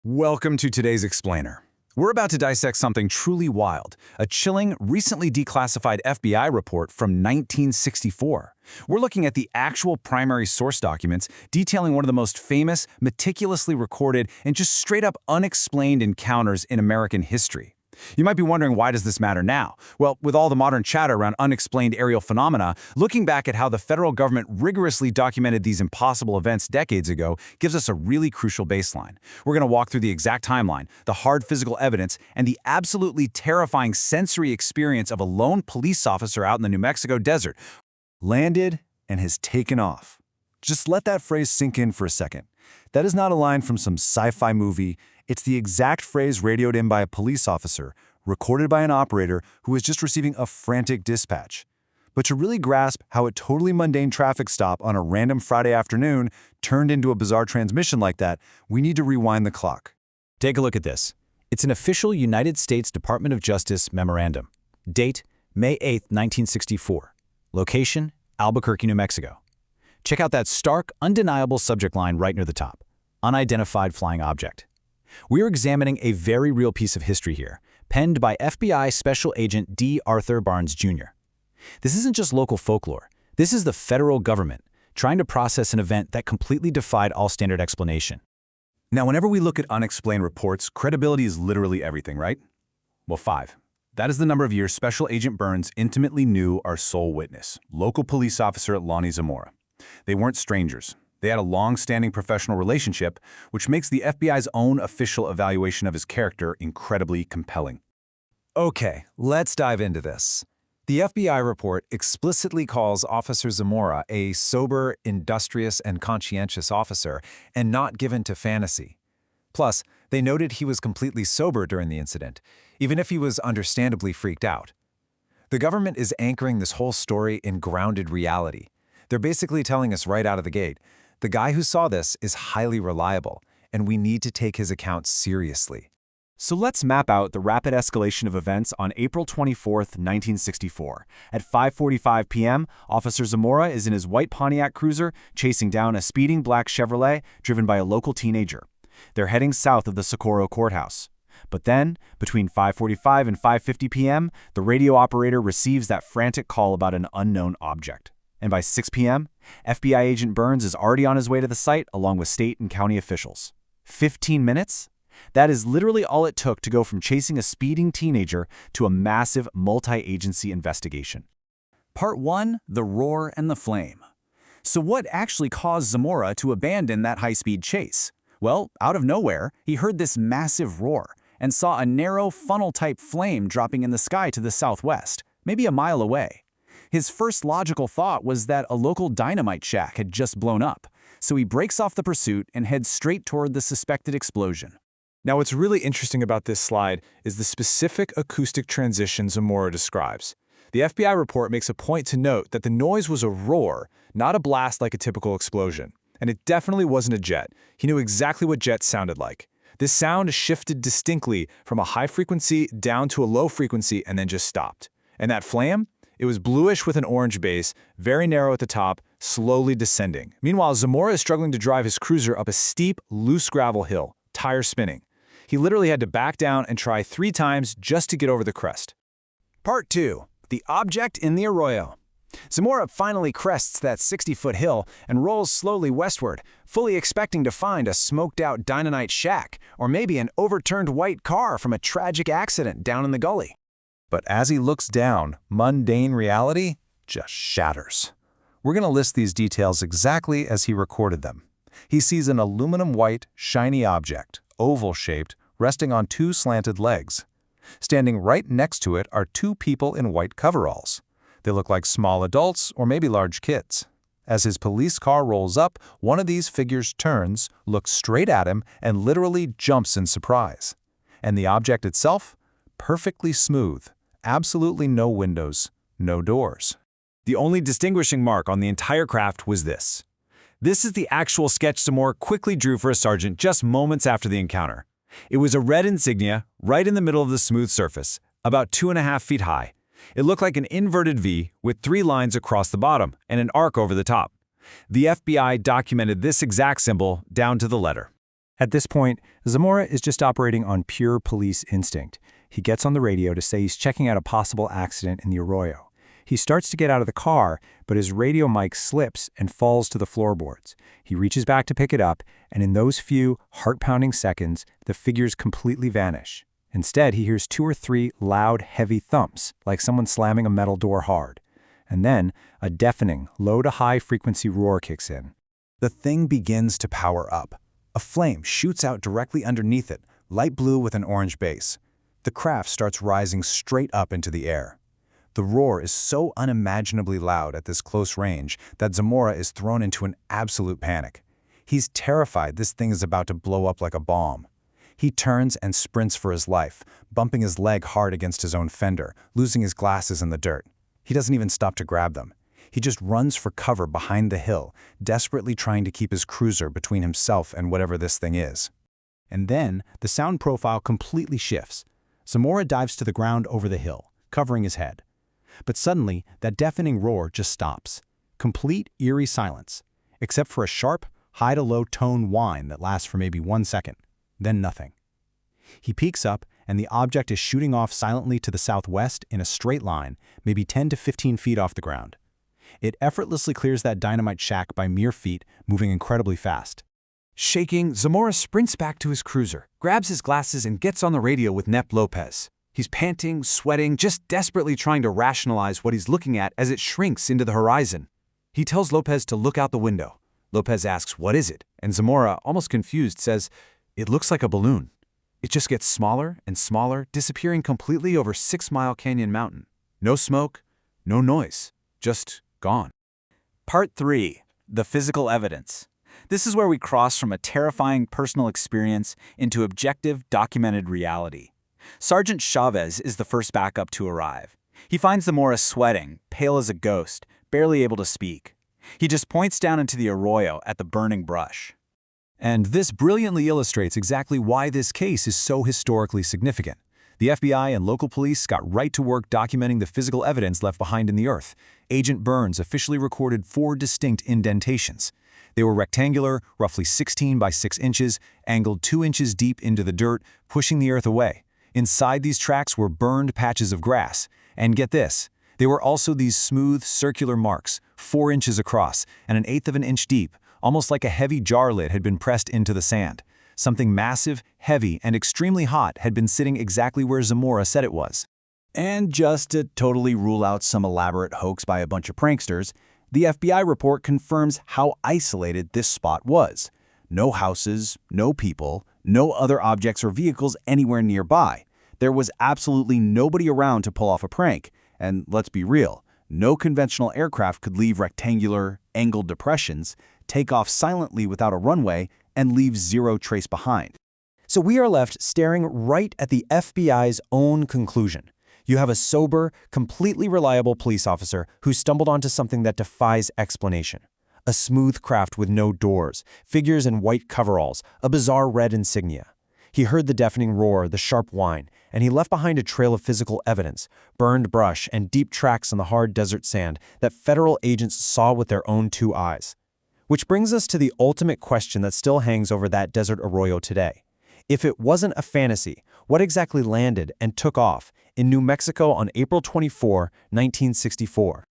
Welcome to today's Explainer. We're about to dissect something truly wild, a chilling, recently declassified FBI report from 1964. We're looking at the actual primary source documents detailing one of the most famous, meticulously recorded, and just straight-up unexplained encounters in American history. You might be wondering, why does this matter now? Well, with all the modern chatter around unexplained aerial phenomena, looking back at how the federal government rigorously documented these impossible events decades ago gives us a really crucial baseline. We're going to walk through the exact timeline, the hard physical evidence, and the absolutely terrifying sensory experience of a lone police officer out in the New Mexico desert. Landed and has taken off. Just let that phrase sink in for a second. That is not a line from some sci-fi movie. It's the exact phrase radioed in by a police officer, recorded by an operator who was just receiving a frantic dispatch. But to really grasp how a totally mundane traffic stop on a random Friday afternoon turned into a bizarre transmission like that, we need to rewind the clock. Take a look at this. It's an official United States Department of Justice memorandum. Date, May 8, 1964. Location, Albuquerque, New Mexico. Check out that stark, undeniable subject line right near the top. Unidentified flying object. We're examining a very real piece of history here, penned by FBI Special Agent D. Arthur Barnes, Jr. This isn't just local folklore. This is the federal government, trying to process an event that completely defied all standard explanation. Now, whenever we look at unexplained reports, credibility is literally everything, right? Well, 5. That is the number of years Special Agent Barnes intimately knew our sole witness, local police officer Lonnie Zamora. They weren't strangers. They had a long-standing professional relationship, which makes the FBI's own official evaluation of his character incredibly compelling. Okay, let's dive into this. The FBI report explicitly calls Officer Zamora a sober, industrious, and conscientious officer, and not given to fantasy. Plus, they noted he was completely sober during the incident, even if he was understandably freaked out. The government is anchoring this whole story in grounded reality. They're basically telling us right out of the gate, the guy who saw this is highly reliable, and we need to take his account seriously. So let's map out the rapid escalation of events on April 24, 1964. At 5:45 p.m., Officer Zamora is in his white Pontiac Cruiser chasing down a speeding black Chevrolet driven by a local teenager. They're heading south of the Socorro courthouse. But then, between 5:45 and 5:50 p.m., the radio operator receives that frantic call about an unknown object. And by 6 p.m., FBI Agent Barnes is already on his way to the site along with state and county officials. 15 minutes? That is literally all it took to go from chasing a speeding teenager to a massive multi-agency investigation. Part 1, the roar and the flame. So what actually caused Zamora to abandon that high-speed chase? Well, out of nowhere, he heard this massive roar and saw a narrow funnel-type flame dropping in the sky to the southwest, maybe a mile away. His first logical thought was that a local dynamite shack had just blown up, so he breaks off the pursuit and heads straight toward the suspected explosion. Now, what's really interesting about this slide is the specific acoustic transition Zamora describes. The FBI report makes a point to note that the noise was a roar, not a blast like a typical explosion. And it definitely wasn't a jet. He knew exactly what jets sounded like. This sound shifted distinctly from a high frequency down to a low frequency and then just stopped. And that flame? It was bluish with an orange base, very narrow at the top, slowly descending. Meanwhile, Zamora is struggling to drive his cruiser up a steep, loose gravel hill, tires spinning. He literally had to back down and try 3 times just to get over the crest. Part 2, the object in the arroyo. Zamora finally crests that 60-foot hill and rolls slowly westward, fully expecting to find a smoked-out dynamite shack or maybe an overturned white car from a tragic accident down in the gully. But as he looks down, mundane reality just shatters. We're going to list these details exactly as he recorded them. He sees an aluminum-white, shiny object, oval-shaped, resting on 2 slanted legs. Standing right next to it are 2 people in white coveralls. They look like small adults or maybe large kids. As his police car rolls up, one of these figures turns, looks straight at him, and literally jumps in surprise. And the object itself? Perfectly smooth. Absolutely no windows, no doors. The only distinguishing mark on the entire craft was this. This is the actual sketch Zamora quickly drew for a sergeant just moments after the encounter. It was a red insignia right in the middle of the smooth surface, about 2.5 feet high. It looked like an inverted V with 3 lines across the bottom and an arc over the top. The FBI documented this exact symbol down to the letter. At this point, Zamora is just operating on pure police instinct. He gets on the radio to say he's checking out a possible accident in the arroyo. He starts to get out of the car, but his radio mic slips and falls to the floorboards. He reaches back to pick it up, and in those few heart-pounding seconds, the figures completely vanish. Instead, he hears 2 or 3 loud, heavy thumps, like someone slamming a metal door hard. And then, a deafening, low-to-high frequency roar kicks in. The thing begins to power up. A flame shoots out directly underneath it, light blue with an orange base. The craft starts rising straight up into the air. The roar is so unimaginably loud at this close range that Zamora is thrown into an absolute panic. He's terrified this thing is about to blow up like a bomb. He turns and sprints for his life, bumping his leg hard against his own fender, losing his glasses in the dirt. He doesn't even stop to grab them. He just runs for cover behind the hill, desperately trying to keep his cruiser between himself and whatever this thing is. And then, the sound profile completely shifts. Zamora dives to the ground over the hill, covering his head. But suddenly, that deafening roar just stops. Complete, eerie silence, except for a sharp, high-to-low tone whine that lasts for maybe 1 second. Then nothing. He peeks up, and the object is shooting off silently to the southwest in a straight line, maybe 10 to 15 feet off the ground. It effortlessly clears that dynamite shack by mere feet, moving incredibly fast. Shaking, Zamora sprints back to his cruiser, grabs his glasses, and gets on the radio with Nep Lopez. He's panting, sweating, just desperately trying to rationalize what he's looking at as it shrinks into the horizon. He tells Lopez to look out the window. Lopez asks, "What is it?" And Zamora, almost confused, says, "It looks like a balloon." It just gets smaller and smaller, disappearing completely over 6 Mile Canyon Mountain. No smoke, no noise, just gone. Part 3. The Physical Evidence. This is where we cross from a terrifying personal experience into objective, documented reality. Sergeant Chavez is the first backup to arrive. He finds Zamora sweating, pale as a ghost, barely able to speak. He just points down into the arroyo at the burning brush. And this brilliantly illustrates exactly why this case is so historically significant. The FBI and local police got right to work documenting the physical evidence left behind in the earth. Agent Burns officially recorded 4 distinct indentations. They were rectangular, roughly 16 by 6 inches, angled 2 inches deep into the dirt, pushing the earth away. Inside these tracks were burned patches of grass. And get this, they were also these smooth, circular marks, 4 inches across and 1/8 of an inch deep, almost like a heavy jar lid had been pressed into the sand. Something massive, heavy, and extremely hot had been sitting exactly where Zamora said it was. And just to totally rule out some elaborate hoax by a bunch of pranksters, the FBI report confirms how isolated this spot was. No houses, no people, no other objects or vehicles anywhere nearby. There was absolutely nobody around to pull off a prank. And let's be real, no conventional aircraft could leave rectangular, angled depressions, take off silently without a runway, and leave 0 trace behind. So we are left staring right at the FBI's own conclusion. You have a sober, completely reliable police officer who stumbled onto something that defies explanation. A smooth craft with no doors, figures in white coveralls, a bizarre red insignia. He heard the deafening roar, the sharp whine, and he left behind a trail of physical evidence, burned brush and deep tracks in the hard desert sand that federal agents saw with their own 2 eyes. Which brings us to the ultimate question that still hangs over that desert arroyo today. If it wasn't a fantasy, what exactly landed and took off in New Mexico on April 24, 1964?